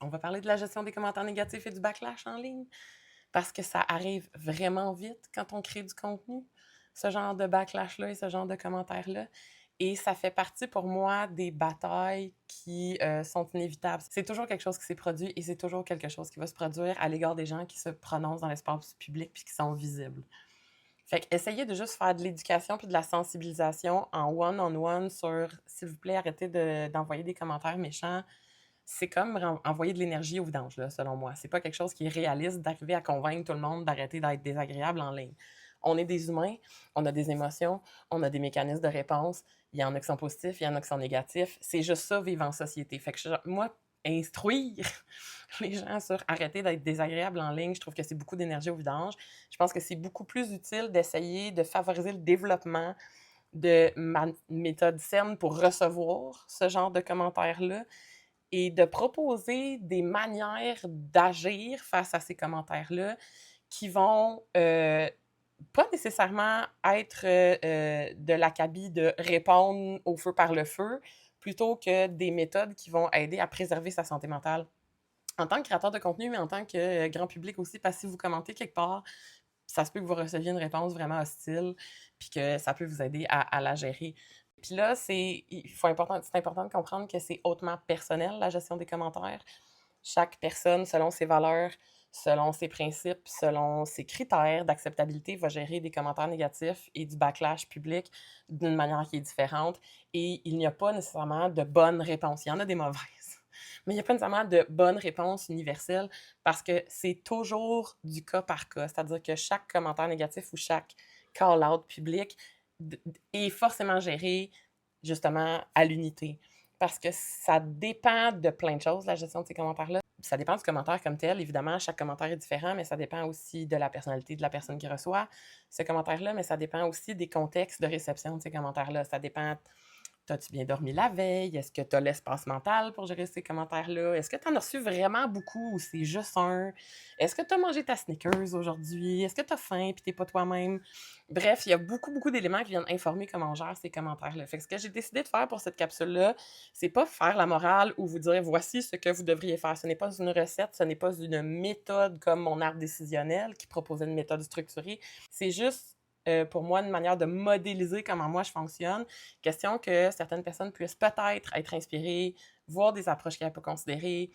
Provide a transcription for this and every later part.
On va parler de la gestion des commentaires négatifs et du backlash en ligne, parce que ça arrive vraiment vite quand on crée du contenu, ce genre de backlash-là et ce genre de commentaires-là. Et ça fait partie pour moi des batailles qui sont inévitables. C'est toujours quelque chose qui s'est produit et c'est toujours quelque chose qui va se produire à l'égard des gens qui se prononcent dans l'espace public puis qui sont visibles. Fait qu'essayez de juste faire de l'éducation puis de la sensibilisation en one-on-one sur s'il vous plaît, arrêtez d'envoyer des commentaires méchants. C'est comme envoyer de l'énergie au vidange, là, selon moi. C'est pas quelque chose qui est réaliste d'arriver à convaincre tout le monde d'arrêter d'être désagréable en ligne. On est des humains, on a des émotions, on a des mécanismes de réponse. Il y en a qui sont positifs, il y en a qui sont négatifs. C'est juste ça, vivre en société. Fait que moi, instruire les gens sur arrêter d'être désagréable en ligne, je trouve que c'est beaucoup d'énergie au vidange. Je pense que c'est beaucoup plus utile d'essayer de favoriser le développement de méthode saine pour recevoir ce genre de commentaires-là et de proposer des manières d'agir face à ces commentaires-là qui vont pas nécessairement être de l'acabit de répondre au feu par le feu, plutôt que des méthodes qui vont aider à préserver sa santé mentale. En tant que créateur de contenu, mais en tant que grand public aussi, parce que si vous commentez quelque part, ça se peut que vous receviez une réponse vraiment hostile, puis que ça peut vous aider à la gérer. Puis là, c'est important de comprendre que c'est hautement personnel, la gestion des commentaires. Chaque personne, selon ses valeurs, selon ses principes, selon ses critères d'acceptabilité, va gérer des commentaires négatifs et du backlash public d'une manière qui est différente. Et il n'y a pas nécessairement de bonnes réponses. Il y en a des mauvaises. Mais il n'y a pas nécessairement de bonnes réponses universelles parce que c'est toujours du cas par cas. C'est-à-dire que chaque commentaire négatif ou chaque call-out public est forcément géré justement à l'unité. Parce que ça dépend de plein de choses, la gestion de ces commentaires-là. Ça dépend du commentaire comme tel. Évidemment, chaque commentaire est différent, mais ça dépend aussi de la personnalité de la personne qui reçoit ce commentaire-là, mais ça dépend aussi des contextes de réception de ces commentaires-là. Ça dépend. T'as-tu bien dormi la veille? Est-ce que tu as l'espace mental pour gérer ces commentaires-là? Est-ce que tu en as reçu vraiment beaucoup ou c'est juste un? Est-ce que tu as mangé ta Snickers aujourd'hui? Est-ce que tu as faim et tu n'es pas toi-même? Bref, il y a beaucoup, beaucoup d'éléments qui viennent informer comment on gère ces commentaires-là. Fait que ce que j'ai décidé de faire pour cette capsule-là, c'est pas faire la morale ou vous dire voici ce que vous devriez faire. Ce n'est pas une recette, ce n'est pas une méthode comme mon art décisionnel qui proposait une méthode structurée. C'est juste pour moi, une manière de modéliser comment moi je fonctionne. Question que certaines personnes puissent peut-être être inspirées, voir des approches qu'elles peuvent considérer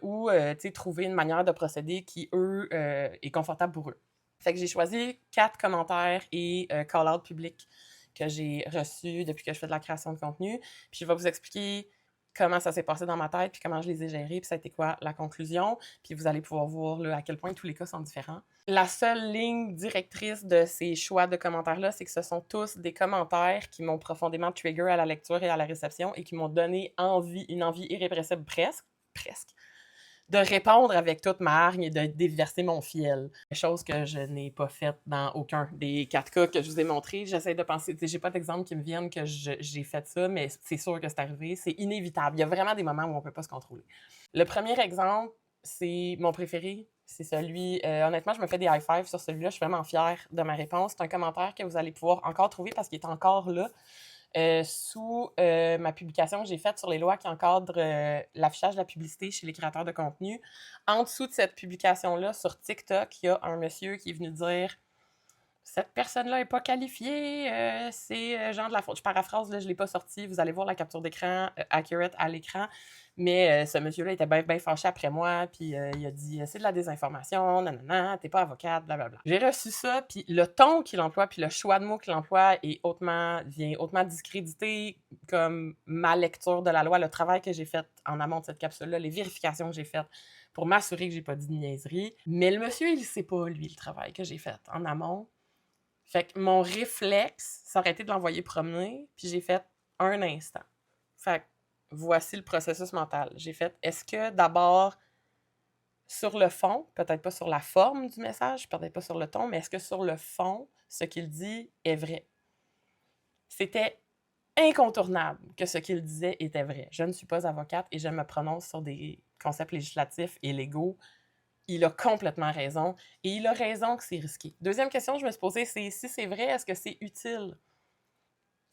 ou trouver une manière de procéder qui, eux, est confortable pour eux. Fait que j'ai choisi 4 commentaires et call-out publics que j'ai reçus depuis que je fais de la création de contenu. Puis je vais vous expliquer comment ça s'est passé dans ma tête, puis comment je les ai gérés, puis ça a été quoi la conclusion. Puis vous allez pouvoir voir là, à quel point tous les cas sont différents. La seule ligne directrice de ces choix de commentaires-là, c'est que ce sont tous des commentaires qui m'ont profondément trigger à la lecture et à la réception et qui m'ont donné une envie irrépressible presque, de répondre avec toute ma hargne et de déverser mon fiel. Chose que je n'ai pas faite dans aucun des 4 cas que je vous ai montrés. J'essaie de penser, j'ai pas d'exemple qui me viennent que j'ai fait ça, mais c'est sûr que c'est arrivé. C'est inévitable. Il y a vraiment des moments où on peut pas se contrôler. Le premier exemple, c'est mon préféré. C'est celui, honnêtement, je me fais des high five sur celui-là. Je suis vraiment fière de ma réponse. C'est un commentaire que vous allez pouvoir encore trouver parce qu'il est encore là sous ma publication que j'ai faite sur les lois qui encadrent l'affichage de la publicité chez les créateurs de contenu. En dessous de cette publication-là, sur TikTok, il y a un monsieur qui est venu dire cette personne-là n'est pas qualifiée, c'est genre de la faute. Je paraphrase, là, je ne l'ai pas sorti. Vous allez voir la capture d'écran accurate à l'écran. Mais ce monsieur-là était bien fâché après moi, puis il a dit c'est de la désinformation, nanana, t'es pas avocate, blablabla. J'ai reçu ça, puis le ton qu'il emploie, puis le choix de mots qu'il emploie vient hautement discréditer comme ma lecture de la loi, le travail que j'ai fait en amont de cette capsule-là, les vérifications que j'ai faites pour m'assurer que j'ai pas dit de niaiserie. Mais le monsieur, il sait pas, lui, le travail que j'ai fait en amont. Fait que mon réflexe, ça aurait été de l'envoyer promener, puis j'ai fait un instant. Fait que voici le processus mental. J'ai fait, est-ce que d'abord, sur le fond, peut-être pas sur la forme du message, peut-être pas sur le ton, mais est-ce que sur le fond, ce qu'il dit est vrai? C'était incontournable que ce qu'il disait était vrai. Je ne suis pas avocate et je me prononce sur des concepts législatifs et légaux. Il a complètement raison. Et il a raison que c'est risqué. Deuxième question que je me suis posée, c'est si c'est vrai, est-ce que c'est utile?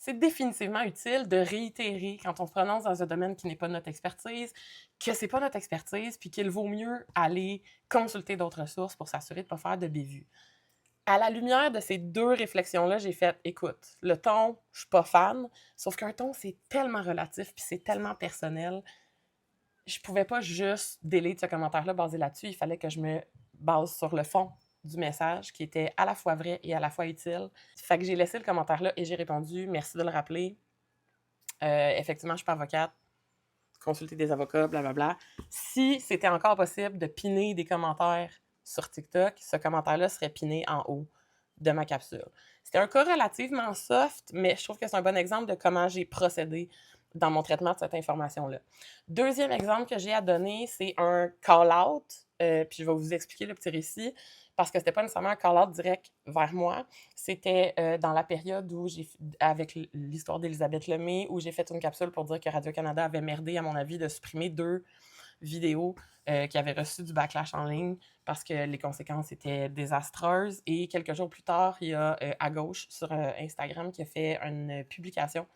c'est définitivement utile de réitérer quand on se prononce dans un domaine qui n'est pas notre expertise, que c'est pas notre expertise, puis qu'il vaut mieux aller consulter d'autres sources pour s'assurer de ne pas faire de bévues. À la lumière de ces deux réflexions-là, j'ai fait, écoute, le ton, je suis pas fan, sauf qu'un ton, c'est tellement relatif, puis c'est tellement personnel. Je pouvais pas juste délire ce commentaire-là basé là-dessus, il fallait que je me base sur le fond du message qui était à la fois vrai et à la fois utile. Fait que j'ai laissé le commentaire là et j'ai répondu merci de le rappeler. Effectivement, je suis pas avocate. Consulter des avocats, blablabla. Si c'était encore possible de piner des commentaires sur TikTok, ce commentaire-là serait piné en haut de ma capsule. C'était un cas relativement soft, mais je trouve que c'est un bon exemple de comment j'ai procédé dans mon traitement de cette information-là. Deuxième exemple que j'ai à donner, c'est un call-out, puis je vais vous expliquer le petit récit, parce que c'était pas nécessairement un call-out direct vers moi, c'était dans la période où avec l'histoire d'Elisabeth Lemay, où j'ai fait une capsule pour dire que Radio-Canada avait merdé, à mon avis, de supprimer 2 vidéos qui avaient reçu du backlash en ligne parce que les conséquences étaient désastreuses. Et quelques jours plus tard, il y a À Gauche sur Instagram qui a fait une publication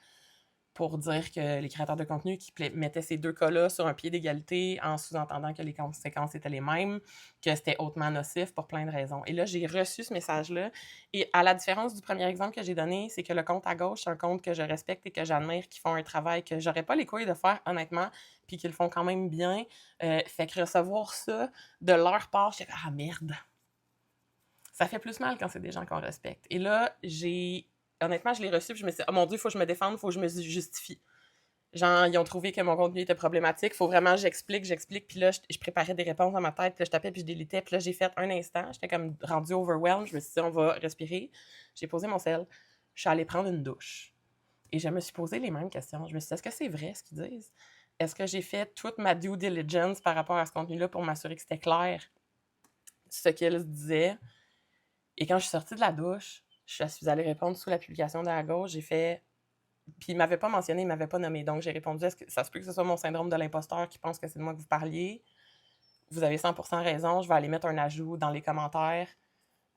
pour dire que les créateurs de contenu qui mettaient ces deux cas-là sur un pied d'égalité en sous-entendant que les conséquences étaient les mêmes, que c'était hautement nocif pour plein de raisons. Et là, j'ai reçu ce message-là. Et à la différence du premier exemple que j'ai donné, c'est que le compte À Gauche, c'est un compte que je respecte et que j'admire, qui font un travail que j'aurais pas les couilles de faire, honnêtement, puis qu'ils le font quand même bien. Fait que recevoir ça de leur part, j'étais ah merde! Ça fait plus mal quand c'est des gens qu'on respecte. Et là, honnêtement, je l'ai reçu, puis je me suis dit, oh mon Dieu, il faut que je me défende, il faut que je me justifie. Genre, ils ont trouvé que mon contenu était problématique, il faut vraiment que j'explique, puis là, je préparais des réponses dans ma tête, puis là, je tapais, puis je délitais, puis là, j'ai fait un instant, j'étais comme rendue overwhelmed, je me suis dit, on va respirer. J'ai posé mon sel, je suis allée prendre une douche. Et je me suis posé les mêmes questions. Je me suis dit, est-ce que c'est vrai ce qu'ils disent? Est-ce que j'ai fait toute ma due diligence par rapport à ce contenu-là pour m'assurer que c'était clair ce qu'ils disaient? Et quand je suis sortie de la douche, je suis allée répondre sous la publication de À Gauche, j'ai fait... Puis il m'avait pas mentionné, il m'avait pas nommé. Donc j'ai répondu, est-ce que ça se peut que ce soit mon syndrome de l'imposteur qui pense que c'est de moi que vous parliez? Vous avez 100% raison, je vais aller mettre un ajout dans les commentaires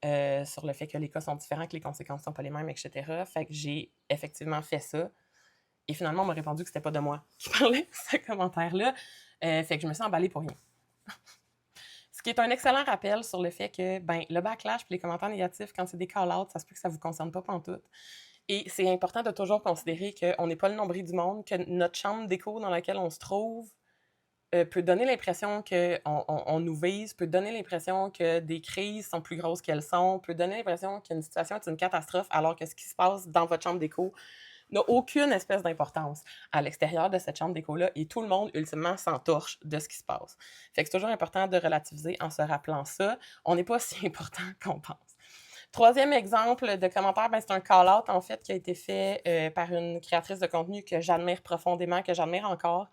sur le fait que les cas sont différents, que les conséquences sont pas les mêmes, etc. Fait que j'ai effectivement fait ça. Et finalement, on m'a répondu que c'était pas de moi qui parlait ce commentaire-là. Fait que je me suis emballée pour rien. Ce qui est un excellent rappel sur le fait que le backlash et les commentaires négatifs, quand c'est des call-outs, ça se peut que ça ne vous concerne pas pantoute. Et c'est important de toujours considérer qu'on n'est pas le nombril du monde, que notre chambre d'écho dans laquelle on se trouve peut donner l'impression qu'on nous vise, peut donner l'impression que des crises sont plus grosses qu'elles sont, peut donner l'impression qu'une situation est une catastrophe, alors que ce qui se passe dans votre chambre d'écho n'a aucune espèce d'importance à l'extérieur de cette chambre d'écho-là et tout le monde, ultimement, s'entorche de ce qui se passe. Fait que c'est toujours important de relativiser en se rappelant ça. On n'est pas si important qu'on pense. Troisième exemple de commentaire, c'est un call-out, en fait, qui a été fait par une créatrice de contenu que j'admire profondément, que j'admire encore,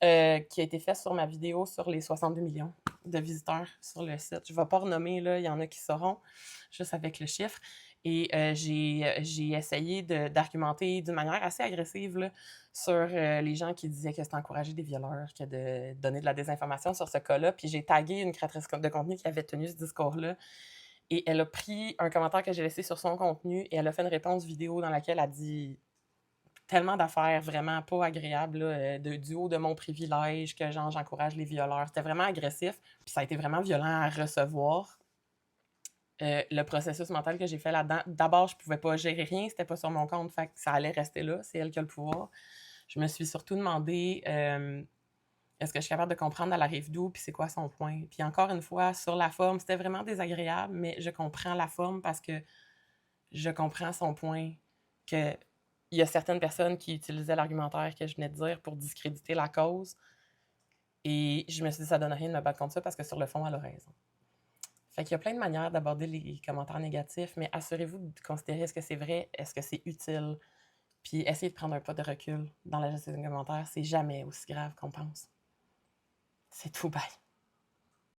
qui a été fait sur ma vidéo sur les 62 millions de visiteurs sur le site. Je ne vais pas renommer, là, il y en a qui sauront, juste avec le chiffre. Et j'ai essayé d'argumenter d'une manière assez agressive là, sur les gens qui disaient que c'était encourager des violeurs, que de donner de la désinformation sur ce cas-là. Puis j'ai tagué une créatrice de contenu qui avait tenu ce discours-là. Et elle a pris un commentaire que j'ai laissé sur son contenu et elle a fait une réponse vidéo dans laquelle elle a dit tellement d'affaires vraiment pas agréables, là, du haut de mon privilège, que genre j'encourage les violeurs. C'était vraiment agressif. Puis ça a été vraiment violent à recevoir. Le processus mental que j'ai fait là-dedans, d'abord, je pouvais pas gérer rien, c'était pas sur mon compte, fait que ça allait rester là, c'est elle qui a le pouvoir. Je me suis surtout demandé est-ce que je suis capable de comprendre elle arrive d'où, puis c'est quoi son point. Puis encore une fois, sur la forme, c'était vraiment désagréable, mais je comprends la forme parce que je comprends son point, qu'il y a certaines personnes qui utilisaient l'argumentaire que je venais de dire pour discréditer la cause. Et je me suis dit, ça donne rien de me battre contre ça parce que sur le fond, elle a raison. Fait qu'il y a plein de manières d'aborder les commentaires négatifs, mais assurez-vous de considérer est-ce que c'est vrai, est-ce que c'est utile, puis essayez de prendre un pas de recul dans la gestion des commentaires. C'est jamais aussi grave qu'on pense. C'est tout, bye.